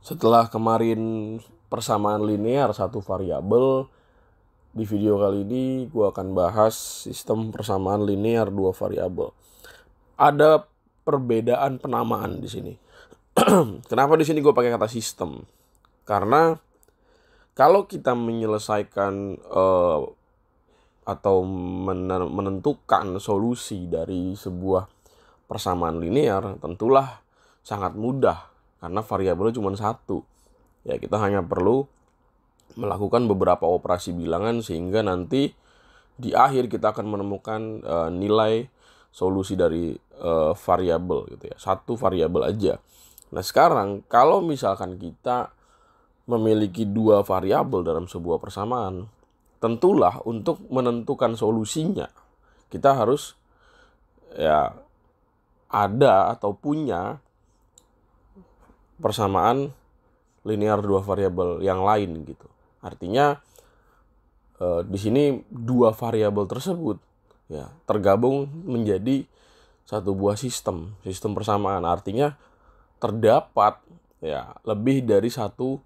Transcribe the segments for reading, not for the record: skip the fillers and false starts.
Setelah kemarin persamaan linear satu variabel, di video kali ini gue akan bahas sistem persamaan linear dua variabel. Ada perbedaan penamaan di sini. Kenapa di sini gue pakai kata sistem? Karena kalau kita menyelesaikan atau menentukan solusi dari sebuah persamaan linear, tentulah sangat mudah karena variabelnya cuma satu. Ya, kita hanya perlu melakukan beberapa operasi bilangan sehingga nanti di akhir kita akan menemukan nilai solusi dari variabel gitu ya. Satu variabel aja. Nah, sekarang kalau misalkan kita memiliki dua variabel dalam sebuah persamaan, tentulah untuk menentukan solusinya kita harus ya ada atau punya persamaan linear dua variabel yang lain gitu. Artinya di sini dua variabel tersebut ya tergabung menjadi satu buah sistem persamaan. Artinya terdapat ya lebih dari satu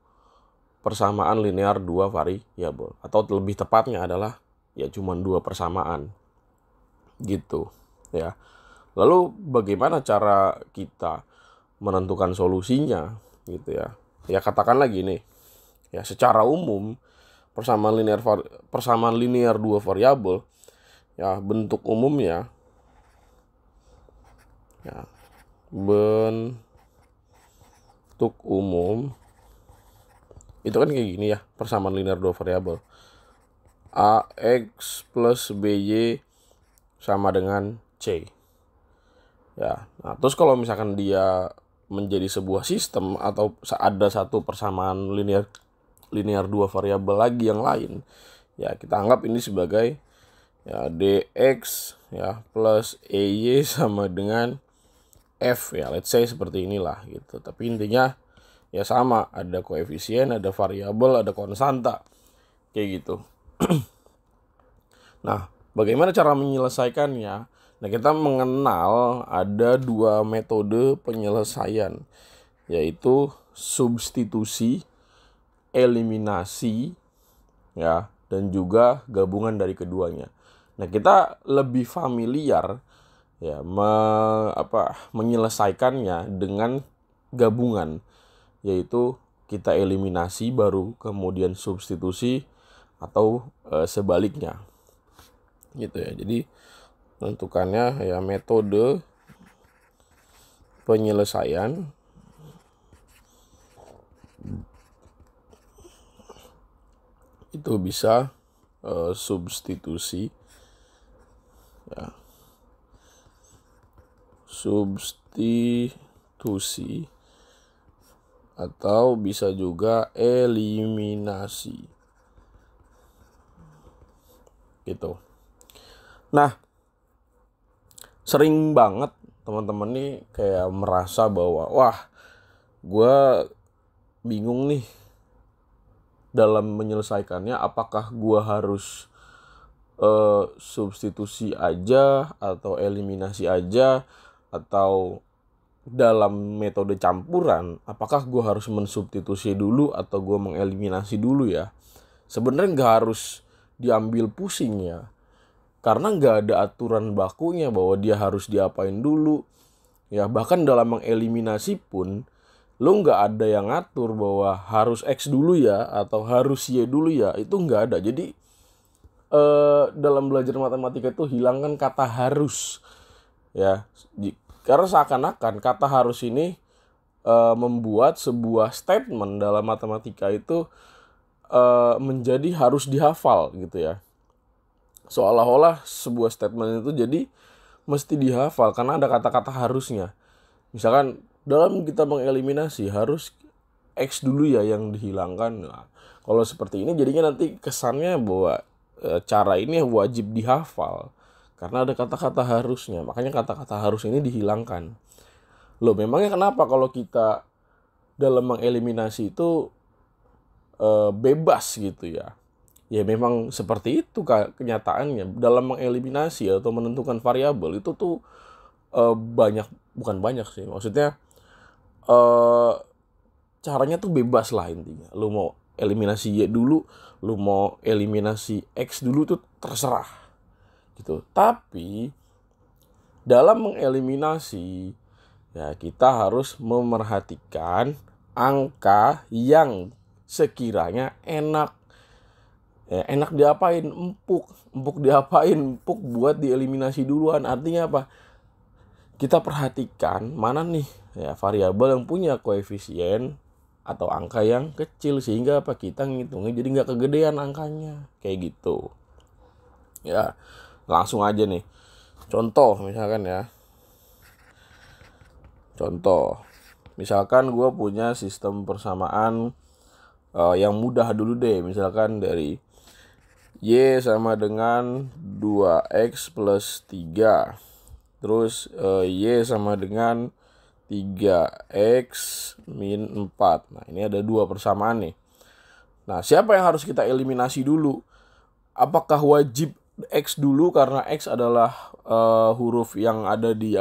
persamaan linear dua variabel, atau lebih tepatnya adalah ya cuma dua persamaan gitu ya. Lalu bagaimana cara kita menentukan solusinya gitu ya? Ya katakanlah gini, ya secara umum persamaan linear dua variabel ya bentuk umumnya ya bentuk umum itu kan kayak gini ya, persamaan linear dua variabel. AX plus BY sama dengan C. Ya, nah terus kalau misalkan dia menjadi sebuah sistem atau ada satu persamaan linear dua variabel lagi yang lain, ya kita anggap ini sebagai ya dx ya plus ey sama dengan f ya, let's say seperti inilah gitu. Tapi intinya ya sama, ada koefisien, ada variabel, ada konstanta kayak gitu. Nah, bagaimana cara menyelesaikannya? Nah, kita mengenal ada dua metode penyelesaian, yaitu substitusi, eliminasi, ya, dan juga gabungan dari keduanya. Nah, kita lebih familiar ya menyelesaikannya dengan gabungan, yaitu kita eliminasi baru kemudian substitusi atau sebaliknya gitu ya. Jadi tentukannya ya metode penyelesaian itu bisa substitusi ya, substitusi atau bisa juga eliminasi gitu. Nah, sering banget teman-teman nih kayak merasa bahwa wah, gue bingung nih dalam menyelesaikannya, apakah gue harus substitusi aja atau eliminasi aja, atau dalam metode campuran apakah gue harus mensubstitusi dulu atau gue mengeliminasi dulu ya. Sebenarnya nggak harus diambil pusing ya, karena nggak ada aturan bakunya bahwa dia harus diapain dulu ya. Bahkan dalam mengeliminasi pun lo nggak ada yang ngatur bahwa harus X dulu ya atau harus Y dulu ya, itu nggak ada. Jadi dalam belajar matematika itu hilangkan kata harus ya, karena seakan-akan kata harus ini membuat sebuah statement dalam matematika itu menjadi harus dihafal gitu ya. Seolah-olah sebuah statement itu jadi mesti dihafal karena ada kata-kata harusnya. Misalkan dalam kita mengeliminasi harus X dulu ya yang dihilangkan. Nah, kalau seperti ini jadinya nanti kesannya bahwa cara ini wajib dihafal karena ada kata-kata harusnya. Makanya kata-kata harus ini dihilangkan. Loh, memangnya kenapa kalau kita dalam mengeliminasi itu bebas gitu ya? Ya memang seperti itu kenyataannya. Dalam mengeliminasi atau menentukan variabel itu tuh bukan banyak sih. Maksudnya caranya tuh bebas lah intinya. Lu mau eliminasi Y dulu, lu mau eliminasi X dulu tuh terserah gitu. Tapi dalam mengeliminasi ya kita harus memerhatikan angka yang sekiranya enak. Ya, enak diapain? Empuk diapain? Empuk buat dieliminasi duluan. Artinya apa? Kita perhatikan mana nih ya variabel yang punya koefisien atau angka yang kecil, sehingga apa, kita ngitungnya jadi nggak kegedean angkanya kayak gitu ya. Langsung aja nih contoh, misalkan gue punya sistem persamaan yang mudah dulu deh. Misalkan dari Y sama dengan 2X plus 3, terus Y sama dengan 3X min 4. Nah ini ada dua persamaan nih. Nah siapa yang harus kita eliminasi dulu? Apakah wajib X dulu karena X adalah huruf yang ada di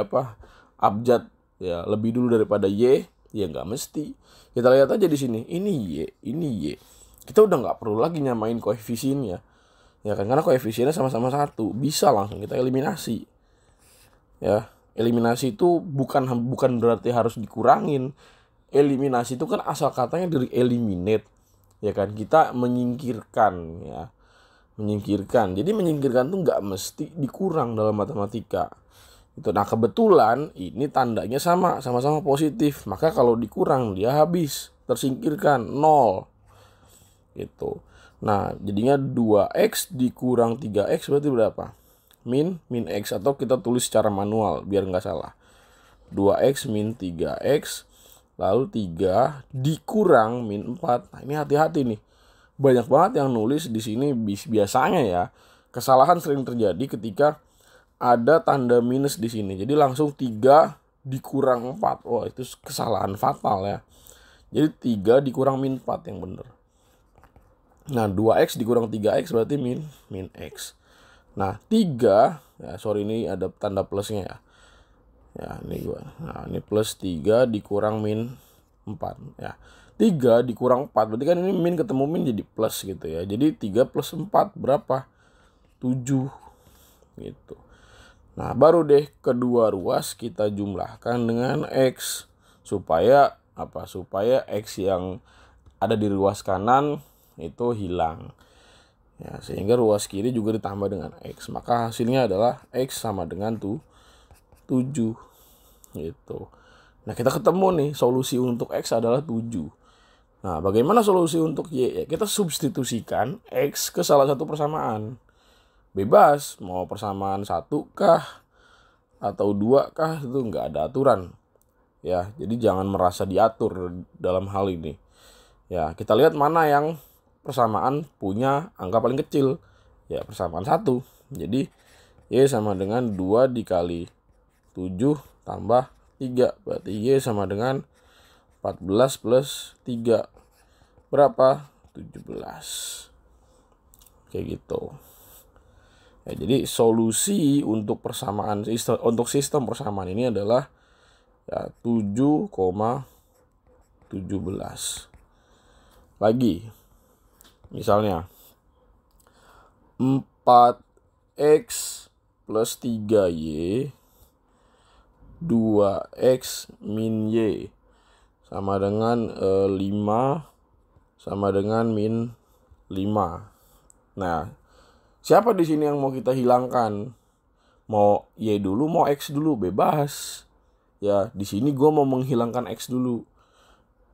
abjad ya lebih dulu daripada Y? Ya nggak mesti. Kita lihat aja di sini, ini Y. Kita udah nggak perlu lagi nyamain koefisiennya, ya kan, karena koefisiennya sama-sama 1, bisa langsung kita eliminasi. Ya, eliminasi itu bukan berarti harus dikurangin. Eliminasi itu kan asal katanya dari eliminate, ya kan, kita menyingkirkan ya. Jadi menyingkirkan tuh nggak mesti dikurang dalam matematika. Itu. Nah kebetulan ini tandanya sama-sama positif, maka kalau dikurang dia habis, tersingkirkan 0 gitu. Nah jadinya 2x dikurang 3x berarti berapa? Min x, atau kita tulis secara manual biar nggak salah. 2x min 3x, lalu 3 dikurang min 4. Nah ini hati-hati nih, banyak banget yang nulis di sini. Biasanya ya kesalahan sering terjadi ketika ada tanda minus di sini. Jadi langsung 3 dikurang 4. Wah, itu kesalahan fatal ya. Jadi 3 dikurang min 4 yang benar. Nah, 2x dikurang 3x berarti min x. Nah, 3, ya sorry ini ada tanda plusnya ya. Ya, ini plus 3 dikurang min 4 ya. 3 dikurang 4 berarti kan ini min ketemu min jadi plus gitu ya. Jadi 3 plus 4 berapa? 7 gitu. Nah baru deh kedua ruas kita jumlahkan dengan X supaya X yang ada di ruas kanan itu hilang ya, sehingga ruas kiri juga ditambah dengan X, maka hasilnya adalah X sama dengan 7 gitu. Nah kita ketemu nih solusi untuk X adalah 7. Nah bagaimana solusi untuk Y? Ya, kita substitusikan X ke salah satu persamaan. Bebas, mau persamaan 1 kah atau 2 kah, itu nggak ada aturan. Ya, jadi jangan merasa diatur dalam hal ini. Ya, kita lihat mana yang persamaan punya angka paling kecil. Ya, persamaan 1. Jadi Y sama dengan 2 dikali 7 tambah 3. Berarti Y sama dengan 14 plus 3. Berapa? 17. Kayak gitu. Ya, jadi solusi untuk sistem persamaan ini adalah ya 7,17. Lagi misalnya 4x plus 3y 2x min y sama dengan 5 sama dengan min 5. Nah siapa di sini yang mau kita hilangkan? Mau Y dulu, mau X dulu, bebas. Ya, di sini gue mau menghilangkan X dulu.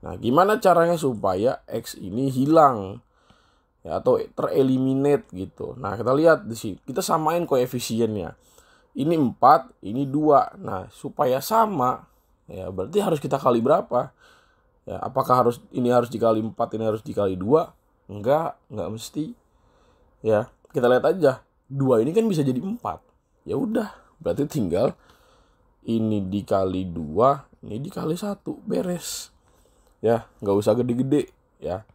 Nah, gimana caranya supaya X ini hilang? Ya, atau tereliminate gitu. Nah, kita lihat di sini. Kita samain koefisiennya. Ini 4, ini 2. Nah, supaya sama, ya berarti harus kita kali berapa? Ya, apakah ini harus dikali 4, ini harus dikali 2? Enggak mesti. Ya. Kita lihat aja, 2 ini kan bisa jadi 4. Ya udah, berarti tinggal ini dikali 2, ini dikali 1, beres. Ya, nggak usah gede-gede ya.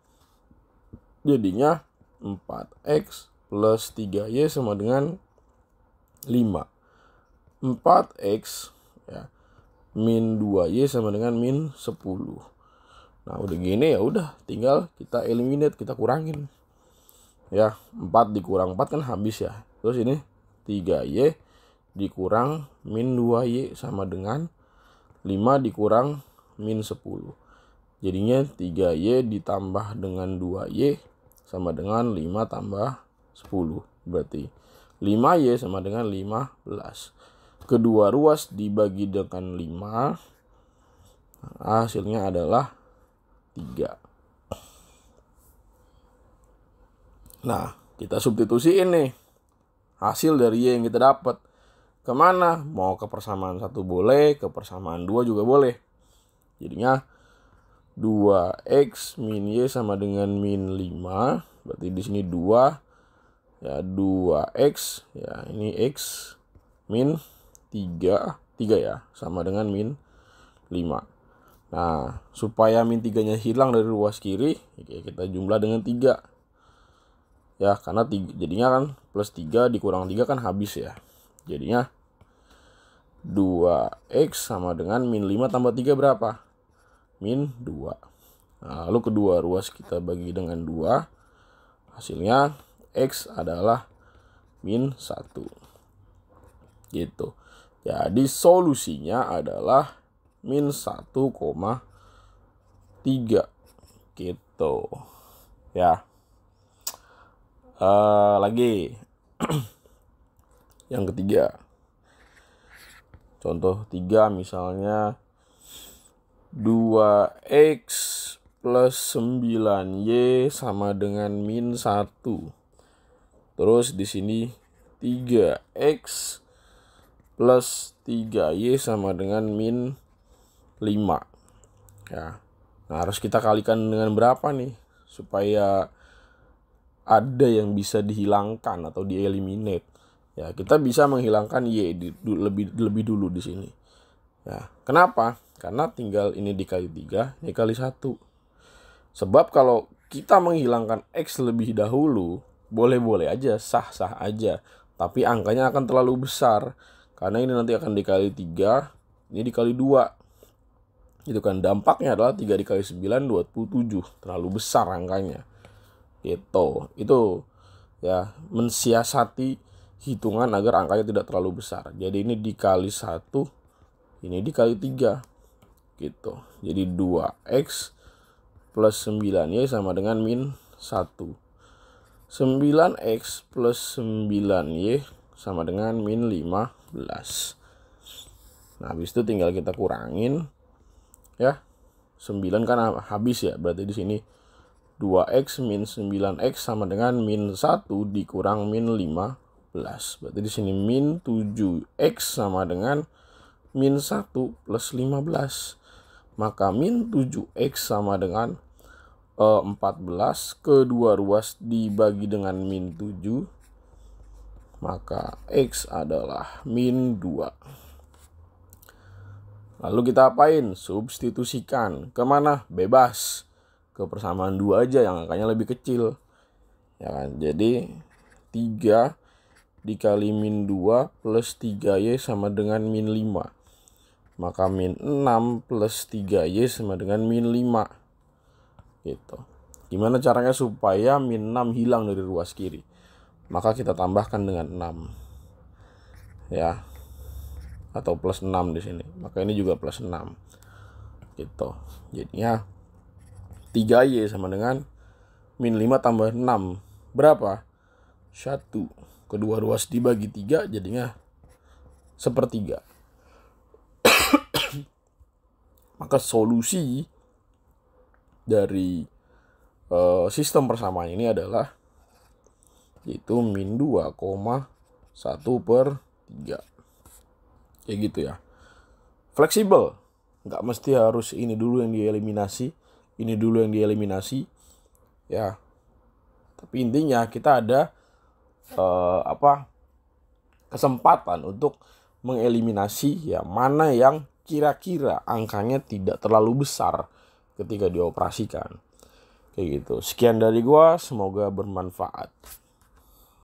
Jadinya 4x plus 3y sama dengan 5. 4x ya min 2y sama dengan min 10. Nah udah gini ya udah tinggal kita eliminate, kita kurangin. Ya 4 dikurang 4 kan habis ya. Terus ini 3Y dikurang min 2Y sama dengan 5 dikurang min 10. Jadinya 3Y ditambah dengan 2Y sama dengan 5 tambah 10. Berarti 5Y sama dengan 15. Kedua ruas dibagi dengan 5. Hasilnya adalah 3. Nah, kita substitusiin nih hasil dari Y yang kita dapat. Kemana? Mau ke persamaan 1 boleh, ke persamaan 2 juga boleh. Jadinya 2X min Y sama dengan min 5. Berarti di sini 2. Ya 2X. Ya ini X min 3 ya, sama dengan min 5. Nah, supaya min 3-nya hilang dari ruas kiri, kita jumlah dengan 3. Ya, karena jadinya kan plus 3 dikurang 3 kan habis ya. Jadinya 2X sama dengan min 5 tambah 3 berapa? Min 2. Nah, lalu kedua ruas kita bagi dengan 2. Hasilnya X adalah min 1. Gitu. Jadi solusinya adalah min 1,3. Gitu. Ya. Lagi yang ketiga, contoh 3 misalnya 2X plus 9Y sama dengan min 1. Terus di sini 3X plus 3Y sama dengan min 5. Ya. Nah, harus kita kalikan dengan berapa nih supaya ada yang bisa dihilangkan atau dieliminate. Ya, kita bisa menghilangkan Y lebih dulu di sini. Ya, kenapa? Karena tinggal ini dikali 3, ini kali 1. Sebab kalau kita menghilangkan X lebih dahulu, boleh-boleh aja, sah-sah aja. Tapi angkanya akan terlalu besar. Karena ini nanti akan dikali 3, ini dikali 2. Itu kan dampaknya adalah 3 dikali 9, 27. Terlalu besar angkanya. Gitu. Itu ya mensiasati hitungan agar angkanya tidak terlalu besar. Jadi ini dikali 1, ini dikali 3. Gitu. Jadi 2X plus 9Y sama dengan min 1. 9X plus 9Y sama dengan min 15. Nah, habis itu tinggal kita kurangin. Ya. 9 kan habis ya. Berarti di sini 2X min 9X sama dengan min 1 dikurang min 15. Berarti di sini min 7X sama dengan min 1 plus 15. Maka min 7X sama dengan 14. Kedua ruas dibagi dengan min 7. Maka X adalah min 2. Lalu kita apain? Substitusikan. Kemana? Bebas. Ke persamaan 2 aja yang angkanya lebih kecil. Ya kan? Jadi 3 dikali min 2 plus 3Y sama dengan min 5. Maka min 6 plus 3Y sama dengan min 5. Gitu. Gimana caranya supaya min 6 hilang dari ruas kiri? Maka kita tambahkan dengan 6. Ya. Atau plus 6 di sini. Maka ini juga plus 6. Gitu. Jadinya 3Y sama dengan min 5 tambah 6. Berapa? 1. Kedua ruas dibagi 3 jadinya 1/3. Maka solusi dari sistem persamaan ini adalah yaitu min 2,1/3. Kayak gitu ya. Fleksibel. Nggak mesti harus ini dulu yang dieliminasi, ini dulu yang dieliminasi. Ya. Tapi intinya kita ada kesempatan untuk mengeliminasi ya mana yang kira-kira angkanya tidak terlalu besar ketika dioperasikan. Kayak gitu. Sekian dari gua, semoga bermanfaat.